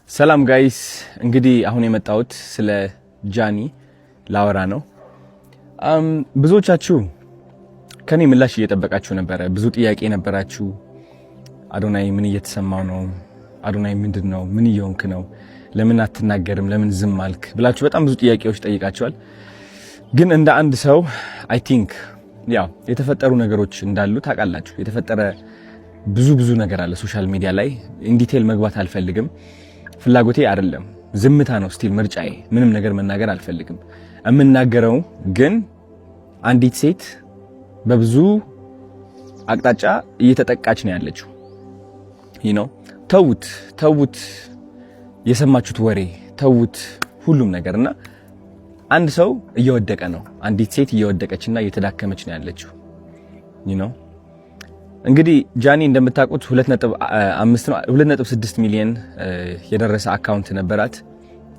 ሰላም ጋይስ፣ እንግዲህ አሁን የመጣሁት ስለ ጃኒ ላወራ ነው። ብዙዎቻችሁ ከኔ ምላሽ እየጠበቃችሁ ነበረ። ብዙ ጥያቄ ነበራችሁ። አዶናይ ምን እየተሰማው ነው? አዶናይ ምንድነው? ምን እየሆንክ ነው? ለምን አትናገርም? ለምን ዝም አልክ? ብላችሁ በጣም ብዙ ጥያቄዎች ጠይቃችኋል። ግን እንደ አንድ ሰው አይ ቲንክ ያው የተፈጠሩ ነገሮች እንዳሉ ታውቃላችሁ። የተፈጠረ ብዙ ነገር አለ ሶሻል ሚዲያ ላይ። ኢን ዲቴል መግባት አልፈልግም። ፍላጎቴ አይደለም። ዝምታ ነው ስቲል ምርጫዬ። ምንም ነገር መናገር አልፈልግም። የምናገረው ግን አንዲት ሴት በብዙ አቅጣጫ እየተጠቃች ነው ያለችው። ተውት የሰማችሁት ወሬ ተውት ሁሉም ነገርና አንድ ሰው እየወደቀ ነው። አንዲት ሴት እየወደቀችና እየተዳከመች ነው ያለችው። እንግዲህ ጃኒ እንደምታውቁት 2.6 ሚሊዮን የደረሰ አካውንት ነበራት።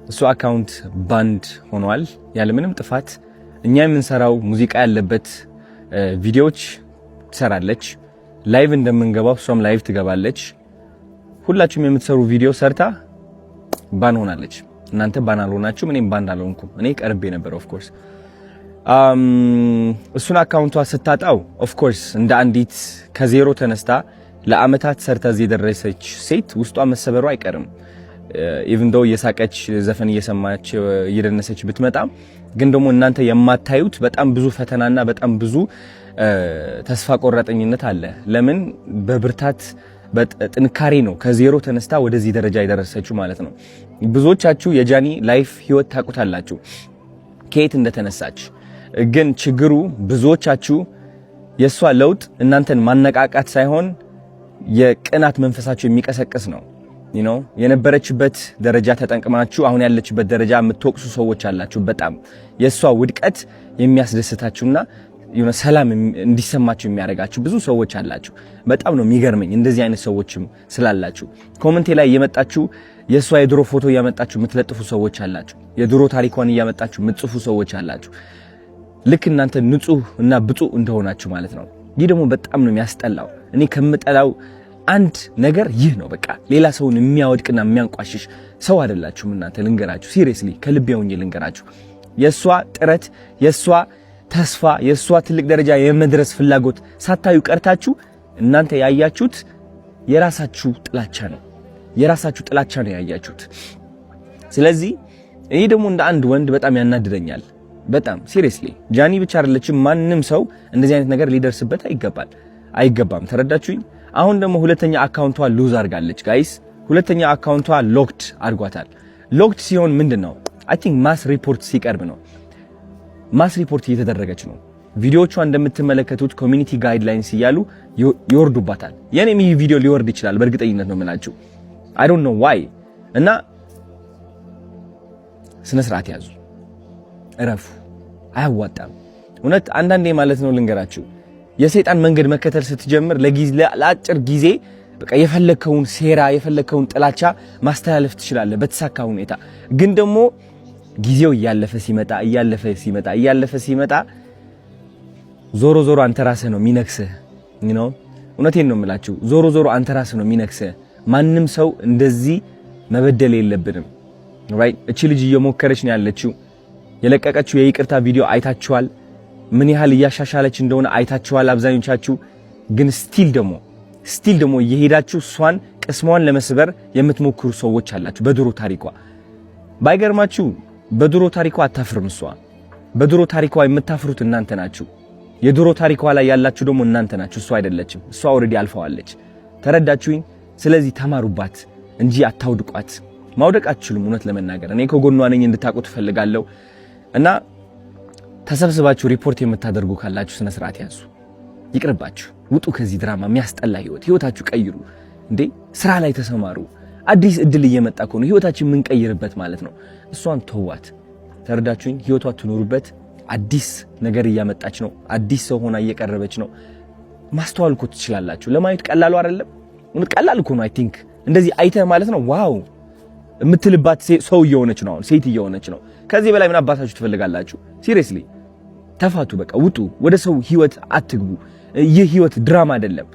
እሱ አካውንት ባንድ ሆኗል ያለ ምንም ጥፋት። እኛ የምንሰራው ሙዚቃ ያለበት ቪዲዮዎች ትሰራለች። ላይቭ እንደምንገባው እሷም ላይቭ ትገባለች። ሁላችሁም የምትሰሩ ቪዲዮ ሰርታ ባን ሆናለች። እናንተ ባን አልሆናችሁም፣ እኔም ባን አልሆንኩም። እኔ ቀርቤ ነበር ኦፍ ኮርስ። እሱን አካውንቷ ስታጣው ኦፍ ኮርስ እንደ አንዲት ከዜሮ ተነስታ ለአመታት ሰርታ እዚህ የደረሰች ሴት ውስጧ መሰበሩ አይቀርም። ኢቭን ዶ እየሳቀች ዘፈን እየሰማች እየደነሰች ብትመጣም ግን ደግሞ እናንተ የማታዩት በጣም ብዙ ፈተናና በጣም ብዙ ተስፋ ቆራጠኝነት አለ። ለምን በብርታት በጥንካሬ ነው ከዜሮ ተነስታ ወደዚህ ደረጃ የደረሰችው ማለት ነው። ብዙዎቻችሁ የጃኒ ላይፍ ህይወት ታውቁታላችሁ ከየት እንደተነሳች። ግን ችግሩ ብዙዎቻችሁ የሷ ለውጥ እናንተን ማነቃቃት ሳይሆን የቅናት መንፈሳችሁ የሚቀሰቅስ ነው። የነበረችበት ደረጃ ተጠንቅማችሁ አሁን ያለችበት ደረጃ የምትወቅሱ ሰዎች አላችሁ። በጣም የሷ ውድቀት የሚያስደስታችሁና ሰላም እንዲሰማችሁ የሚያደርጋችሁ ብዙ ሰዎች አላችሁ። በጣም ነው የሚገርመኝ እንደዚህ አይነት ሰዎችም ስላላችሁ። ኮሜንቴ ላይ እየመጣችሁ የሷ የድሮ ፎቶ እያመጣችሁ የምትለጥፉ ሰዎች አላችሁ። የድሮ ታሪኳን እያመጣችሁ የምትጽፉ ሰዎች አላችሁ። ልክ እናንተ ንጹህ እና ብፁዕ እንደሆናችሁ ማለት ነው። ይህ ደግሞ በጣም ነው የሚያስጠላው። እኔ ከምጠላው አንድ ነገር ይህ ነው። በቃ ሌላ ሰውን የሚያወድቅና የሚያንቋሽሽ ሰው አይደላችሁም እናንተ። ልንገራችሁ፣ ሲሪየስሊ ከልቤ ሆኜ ልንገራችሁ። የሷ ጥረት፣ የሷ ተስፋ፣ የሷ ትልቅ ደረጃ የመድረስ ፍላጎት ሳታዩ ቀርታችሁ እናንተ ያያችሁት የራሳችሁ ጥላቻ ነው። የራሳችሁ ጥላቻ ነው ያያችሁት። ስለዚህ ይሄ ደግሞ እንደ አንድ ወንድ በጣም ያናድደኛል። በጣም ሲሪየስሊ ጃኒ ብቻ አይደለችም፣ ማንም ሰው እንደዚህ አይነት ነገር ሊደርስበት አይገባም። ተረዳችሁኝ? አሁን ደግሞ ሁለተኛ አካውንቷ ሉዝ አድርጋለች ጋይስ። ሁለተኛ አካውንቷ ሎክድ አድርጓታል። ሎክድ ሲሆን ምንድነው? አይ ቲንክ ማስ ሪፖርት ሲቀርብ ነው። ማስ ሪፖርት እየተደረገች ነው። ቪዲዮቿ እንደምትመለከቱት ኮሚኒቲ ጋይድላይንስ እያሉ ይወርዱባታል። የኔም ይህ ቪዲዮ ሊወርድ ይችላል በእርግጠኝነት ነው የምላችሁ። አይ ዶንት ኖ ዋይ። እና ስነ ስርዓት ያዙ፣ እረፉ። አያዋጣም እውነት። አንዳንዴ ማለት ነው ልንገራችሁ፣ የሰይጣን መንገድ መከተል ስትጀምር ለአጭር ጊዜ በቃ የፈለከውን ሴራ የፈለከውን ጥላቻ ማስተላለፍ ትችላለህ በተሳካ ሁኔታ። ግን ደግሞ ጊዜው እያለፈ ሲመጣ ዞሮ አንተ ራስህ ነው የሚነክስህ። እውነቴን ነው የምላችሁ፣ ዞሮ አንተ ራስህ ነው የሚነክስህ። ማንም ሰው እንደዚህ መበደል የለብንም። ራይት? እቺ ልጅ እየሞከረች ነው ያለችው። የለቀቀችው የይቅርታ ቪዲዮ አይታችኋል። ምን ያህል እያሻሻለች እንደሆነ አይታችኋል አብዛኞቻችሁ። ግን ስቲል ደግሞ እየሄዳችሁ እሷን ቅስሟን ለመስበር የምትሞክሩ ሰዎች አላችሁ። በድሮ ታሪኳ ባይገርማችሁ በድሮ ታሪኳ አታፍርም እሷ። በድሮ ታሪኳ የምታፍሩት እናንተ ናችሁ። የድሮ ታሪኳ ላይ ያላችሁ ደግሞ እናንተ ናችሁ፣ እሷ አይደለችም። እሷ ኦልሬዲ አልፈዋለች። ተረዳችሁኝ? ስለዚህ ተማሩባት እንጂ አታውድቋት። ማውደቅ አትችሉም። እውነት ለመናገር እኔ ከጎኗ ነኝ እንድታውቁት ፈልጋለሁ። እና ተሰብስባችሁ ሪፖርት የምታደርጉ ካላችሁ ስነ ስርዓት ያዙ። ይቅርባችሁ፣ ውጡ ከዚህ ድራማ። የሚያስጠላ ህይወታችሁ ቀይሩ። እንዴ ስራ ላይ ተሰማሩ። አዲስ እድል እየመጣ እኮ ነው፣ ህይወታችን የምንቀይርበት ማለት ነው። እሷን ተዋት። ተረዳችሁኝ? ህይወቷ ትኖሩበት። አዲስ ነገር እያመጣች ነው። አዲስ ሰው ሆና እየቀረበች ነው። ማስተዋል እኮ ትችላላችሁ። ለማየት ቀላሉ አይደለም። ቀላል እኮ ነው። አይ ቲንክ እንደዚህ አይተህ ማለት ነው ዋው የምትልባት ሰው እየሆነች ነው። አሁን ሴት እየሆነች ነው። ከዚህ በላይ ምን አባታችሁ ትፈልጋላችሁ? ሲሪየስሊ ተፋቱ። በቃ ውጡ። ወደ ሰው ህይወት አትግቡ። ይህ ህይወት ድራማ አይደለም።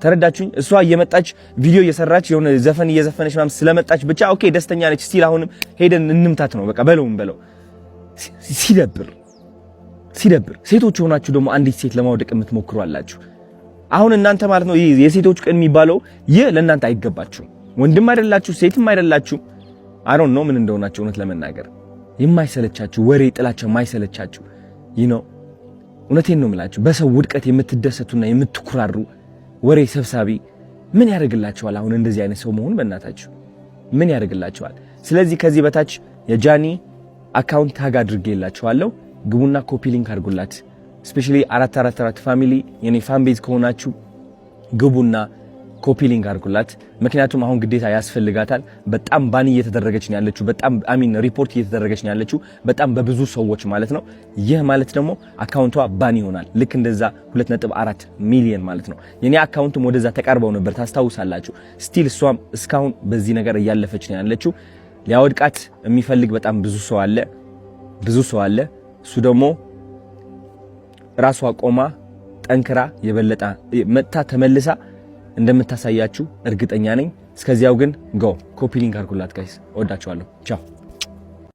ተረዳችሁኝ? እሷ እየመጣች ቪዲዮ እየሰራች የሆነ ዘፈን እየዘፈነች ምናምን ስለመጣች ብቻ ኦኬ ደስተኛ ነች ስቲል አሁንም ሄደን እንምታት ነው በቃ በለው። ሲደብር ሴቶች ሆናችሁ ደግሞ አንዲት ሴት ለማውደቅ የምትሞክሩ አላችሁ። አሁን እናንተ ማለት ነው የሴቶች ቀን የሚባለው ይህ ለእናንተ አይገባችሁም። ወንድም አይደላችሁ ሴትም አይደላችሁ። አይ ዶንት ኖ ምን እንደሆናችሁ እውነት ለመናገር የማይሰለቻችሁ ወሬ ጥላቻ የማይሰለቻችሁ እውነቴን ነው የምላችሁ በሰው ውድቀት የምትደሰቱና የምትኩራሩ ወሬ ሰብሳቢ ምን ያደርግላችኋል? አሁን እንደዚህ አይነት ሰው መሆን በእናታችሁ ምን ያደርግላችኋል? ስለዚህ ከዚህ በታች የጃኒ አካውንት ታግ አድርጌላችኋለሁ። ግቡና ኮፒ ሊንክ አድርጉላት። ስፔሻሊ 444 ፋሚሊ የኔ ፋን ቤዝ ከሆናችሁ ግቡና ኮፒ ሊንክ አድርጉላት። ምክንያቱም አሁን ግዴታ ያስፈልጋታል። በጣም ባኒ እየተደረገች ነው ያለችው። በጣም ሪፖርት እየተደረገች ነው ያለችው በጣም በብዙ ሰዎች ማለት ነው። ይህ ማለት ደግሞ አካውንቷ ባኒ ይሆናል። ልክ እንደዛ 2.4 ሚሊዮን ማለት ነው። የኔ አካውንትም ወደዛ ተቃርበው ነበር ታስታውሳላችሁ። ስቲል እሷም እስካሁን በዚህ ነገር እያለፈች ነው ያለችው። ሊያወድቃት የሚፈልግ በጣም ብዙ ሰው አለ። እሱ ደግሞ ራሷ ቆማ ጠንክራ የበለጠ መጣ ተመልሳ እንደምታሳያችሁ እርግጠኛ ነኝ። እስከዚያው ግን ኮፒ ሊንክ አድርጉላት ጋይስ። ወዳችኋለሁ። ቻው